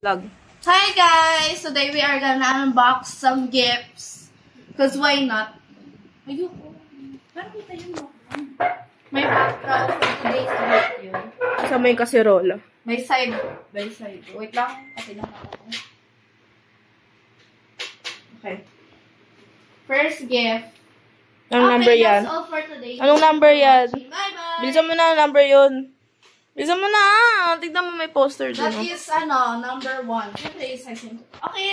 Vlog. Hi guys! Today we are gonna unbox some gifts. Cause why not? Ayoko. Parang kita yung may background for today's video. Kasama yung kaserola. By side. Wait lang. Kasi nakaka. Okay. First gift. Anong number yan? That's all for today. Anong number yan? Bye-bye! Bilisan mo na ang number yun. Bilisan mo na! Tignan mo may poster dun. That is, number 1. Okay,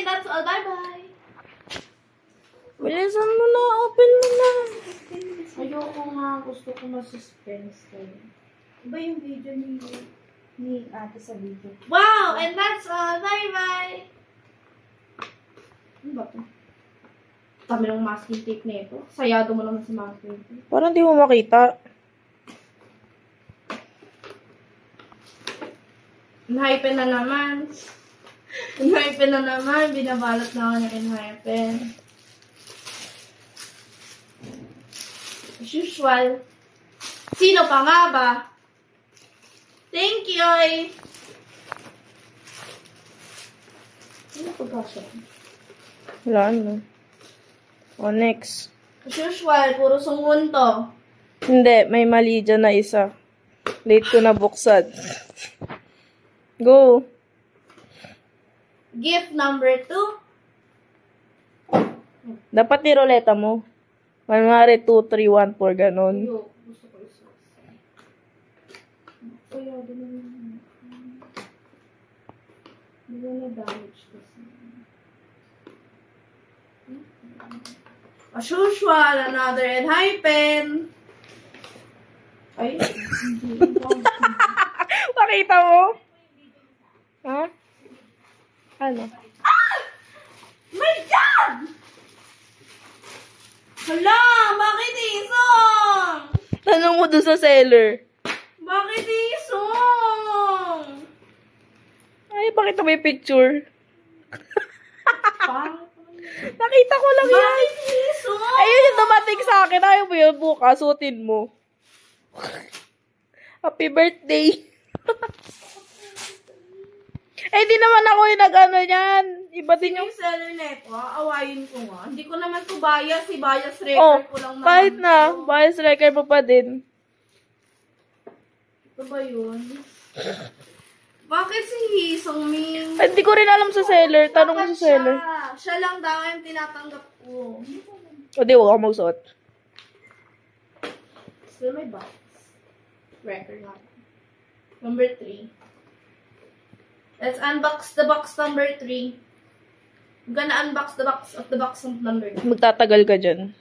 that's all. Bye-bye! Bilisan mo na. Open mo na. Ayoko nga. Gusto ko ma-suspense kayo. Iba yung video ni ate sa video. Wow! And that's all. Bye-bye! Ano ba ito? Kami ng masking tape na ito. Sayado mo naman sa masking tape. Parang di mo makita. Inhypen na naman. Binabalot na ako ng inhypen. As usual. Sino pa nga ba? Thank you! Ano pagkasya? Wala ano. O, next. As usual, puro sungun to. Hindi, may mali dyan na isa. Late ko na buksan. Go! Gift number 2. Dapat niroleta mo. Manmari 2, 3, 1, 4, ganon. Yo, gusto ko isa. Kaya, di na damage kasi. As usual, another enhypen. Ay, hindi. Pakita mo? Ha? Ano? Ah! My God! Hala! Bakit isong? Tanong mo dun sa seller. Bakit isong? Ay, pakita mo yung picture. Pang? Nakita ko lang yan. Bakit isong? Ayun yung dumating sa akin. Ayaw mo yun bukas. Suotin mo. Happy birthday. Eh, di naman ako yung nag-ano yan. Iba din yung seller neto, awayin ko nga. Hindi ko naman to bias. Bias record oh, ko lang naman. kahit na. Bias record mo pa din. Ito ba yun? Bakit si Hisong Ming? Ay, hindi ko rin alam sa seller. Tanong mo sa seller. Siya lang daw yung tinatanggap ko. O, di, huwag ako magsuot. Still may box. Record nga. Number 3. Let's unbox the box number 3. I'm gonna unbox the box of the box of number 3. Magtatagal ka dyan.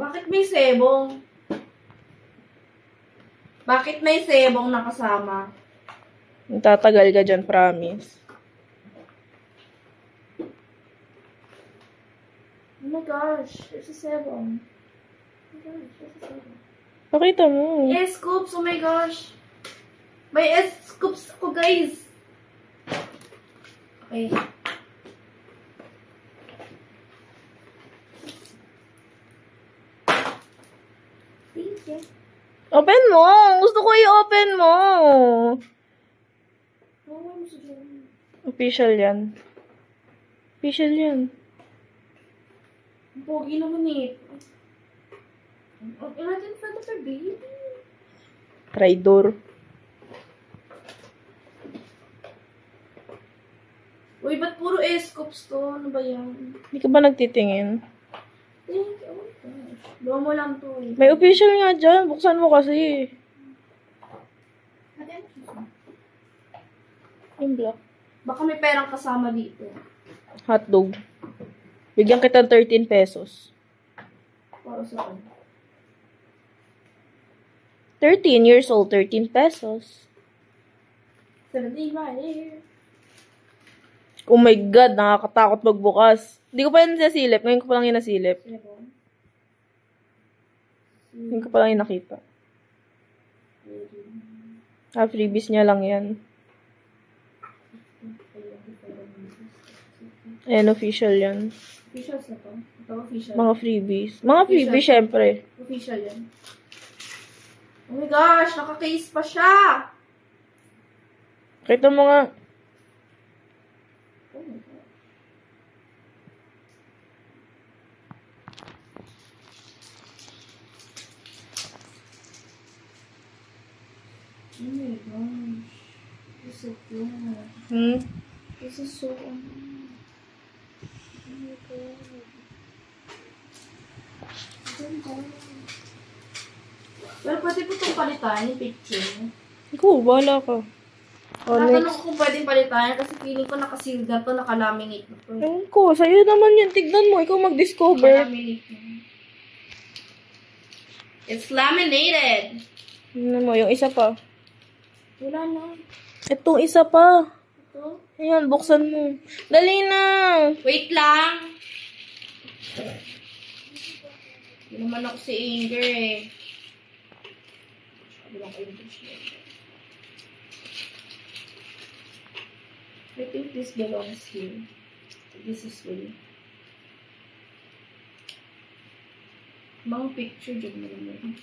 Bakit may sebong? Bakit may sebong nakasama? Magtatagal ka dyan, promise. Oh my gosh, there's a sebong. Oh my gosh, there's a sebong. Pakita mo. S-scoops, oh my gosh. May S-scoops ako, guys. Okay. Thank you. Open mo! Gusto ko i-open mo! Official yan. Official yan. Ang pogi naman eh. Imagine front of her baby. Traidor. Uy, ba't puro S-scoops to? Ano ba yan? Hindi ka ba nagtitingin? Thank you. Oh my gosh. Luwa mo lang to eh. May official nga dyan. Buksan mo kasi. Yung black. Baka may perang kasama dito. Hotdog. Bigyan kita ng 13 pesos. Para sa kanya. 13 years old, 13 pesos. 17 right here. Oh my God, nakakatakot magbukas. Hindi ko pa yan nasilip. Ngayon ko pa lang yung nasilip. Ngayon ko pa lang yung nakita. Freebies niya lang yan. Ayan, official yan. Official na to? Ito official. Mga freebies. Mga freebies, syempre. Official yan. Oh my gosh, naka-case pa siya! Kita mo nga. Oh my God. Oh my gosh. This is so cute. This is so Oh my God. Ganda. Pero pwede po itong palitan yung picture. Ikaw, bahala ka. Natanong ko kung pwedeng palitan kasi feeling ko nakaseal na to, nakalaminate na to. Ewan ko, sa'yo naman yun. Tignan mo, ikaw mag-discover. Laminate na. It's laminated. Tignan mo, yung isa pa. Wala na. Itong isa pa. Ito. Ayan, buksan mo. Dali na. Wait lang. Hindi naman ako si Inger eh. Sabi lang kayo I think this belongs here. This is way. Mga picture dyan mo naman.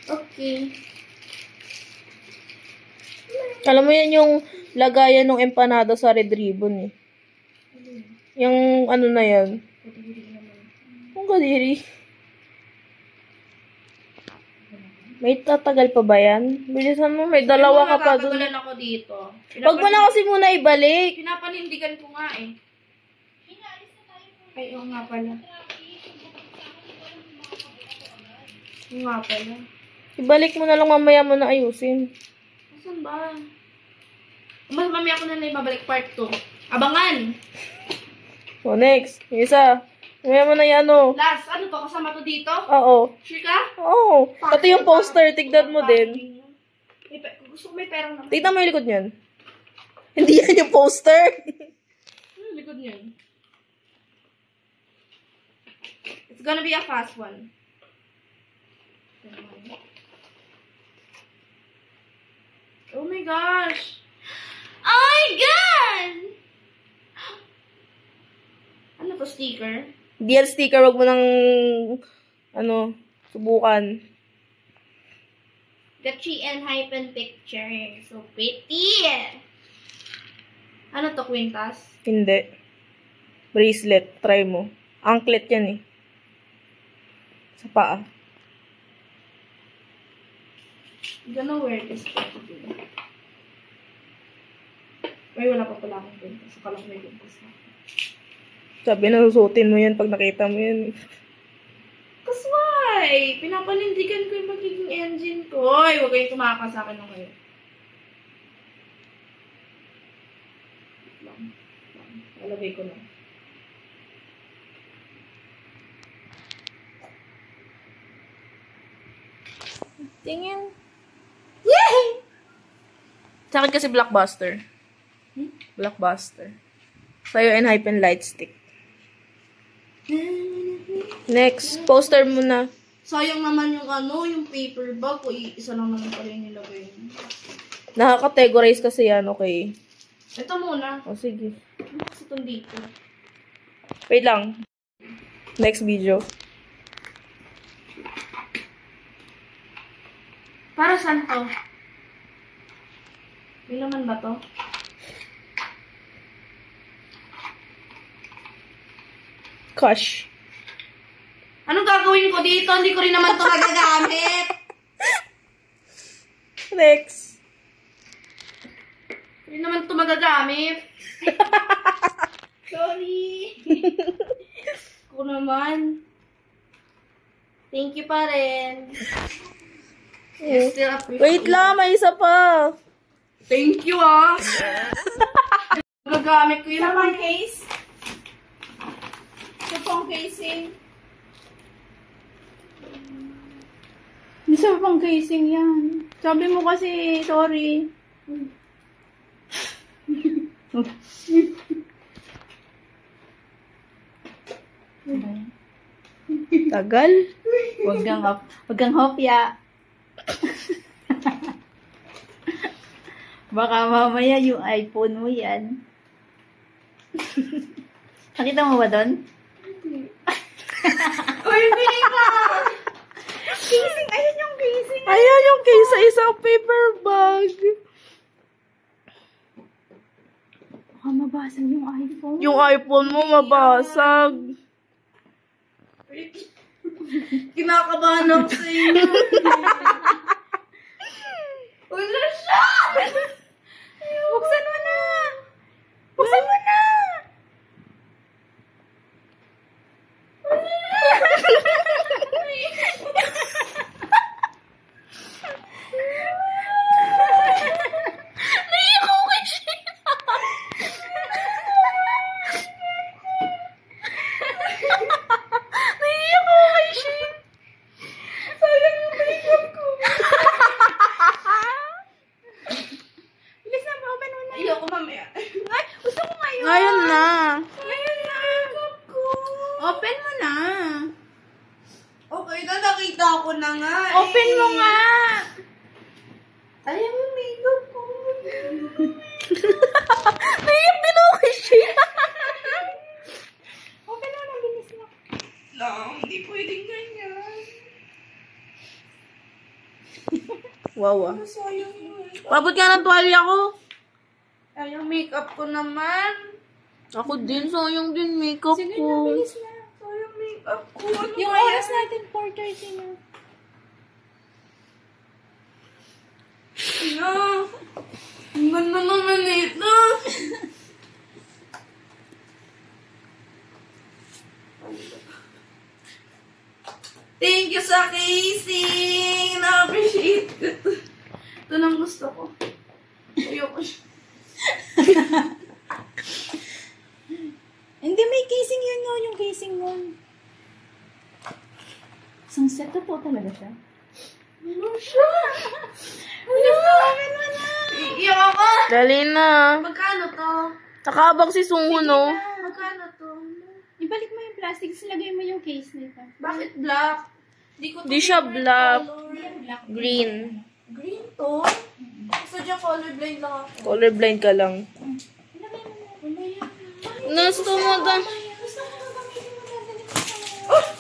Okay. Alam mo yan yung lagayan ng empanada sa red ribbon eh. Yung ano na yan. Kung kadiri. May tatagal pa ba yan? Bilisan mo, may dalawa ka pa dun. Nakakagalan ako dito. Wag mo na kasi muna ibalik. Pinapanindigan ko nga eh. Ay, oo nga pala. Oo nga pala. Ibalik mo na lang mamaya mo na ayusin. Asan ba? Mas mamaya ko na ibabalik part 2. Abangan! So, next. Yung isa. Mamaya mo na yan, ano. Last, ano to? Kasama to dito? Oo. Sure ka? Oo. Pati yung poster, tignan mo din. Gusto ko may perang naman. Tignan mo yung likod niyan. Hindi yan yung poster. Ano likod niyan? It's gonna be a fast one. Oh my gosh! Oh my God! Ano to, sticker? DL sticker, wag mo nang, ano, subukan. The tree and hyphen picture. So pretty! Ano to, Quintas? Hindi. Bracelet. Try mo. Anklet yan eh. Sa paa. I'm gonna wear this for today. Ay, wala pa pala akong Quintas. Akala ko may Quintas na. Sabi na susutin mo yan pag nakita mo yan. Cause why? Pinapanindigan ko yung magiging engine ko. Ay, huwag kayong tumakas sa akin ng ngayon. Lalagay ko na. Tingin. Yay! Sa akin kasi Blockbuster. Blockbuster. Sa'yo and hyphen light stick. Next, poster mo na. Sayang naman yung ano, yung paper bag. O isa lang naman pala yung nilagay. Nakakategorize kasi yan, okay? Ito muna. O, sige. Ano kasi itong dito? Wait lang. Next video. Para saan to? May naman ba to? Gosh. Anong gagawin ko dito? Hindi ko rin naman ito magagamit. Next. Hindi naman ito magagamit. Sorry. Ako naman. Thank you pa rin. Yes, still appreciate. Wait lang, may isa pa. Thank you ah. Magagamit ko yun. Sa pang case? Sa pang casing? Hindi sa pang casing yan. Sabi mo kasi, sorry. Tagal. Wag kang hopya. Baka mamaya yung iPhone mo yan. Nakita mo ba doon? Uy, bili ka! Casing! Ayun yung casing! Ayan yung case sa isang paper bag. Baka mabasag yung iPhone. Yung iPhone mo mabasag. Kinakabahan ako sa inyo. Wala siya! Buksan mo na! Buksan mo na! Naiyak ako kay Sheena. Naiyak ako kay Sheena. Sayang yung makeup ko. Bilis na, open mo na. Ayoko mamaya. Ay, gusto ko ngayon. Ngayon na. Ngayon na. Makeup ko. Open mo na. Okay na, nakita ko na nga. Open mo nga. Ayaw yung makeup ko. Naiyak din ako kay Sheena. Open mo na, bilis na. Lang, hindi pwedeng ganyan. Wow ah. Sayang yun. Pabot ka ng tuwalya ko. Ay, yung makeup ko naman. Ako din, sayang din makeup Sige na, ko. bilis na. Sayang makeup ko. Ano Yung ba oras yan? natin, 4:30 na. Ano? Ang ganda naman ito. Thank you sa casing! Na-appreciate ko ito. Ito lang gusto ko. Ayoko siya. Hindi, may casing yun no, yung casing mo. Isang set to po talaga siya. Ano siya? Open mo na! Iiyak ako! Dali na. Magkano to? Nakabang si Sungho, no? Magkano to? Ibalik mo yung plastic, silagay mo yung case nito. Bakit black? Di ko to Di siya favorite black. color. Green. Green to? Gusto dyan colorblind lang ako. Colorblind ka lang. Ilagay mo na. Wala yan. Gusto mo da. Gusto mo gagamitin mo na. Dali mo na. Oh!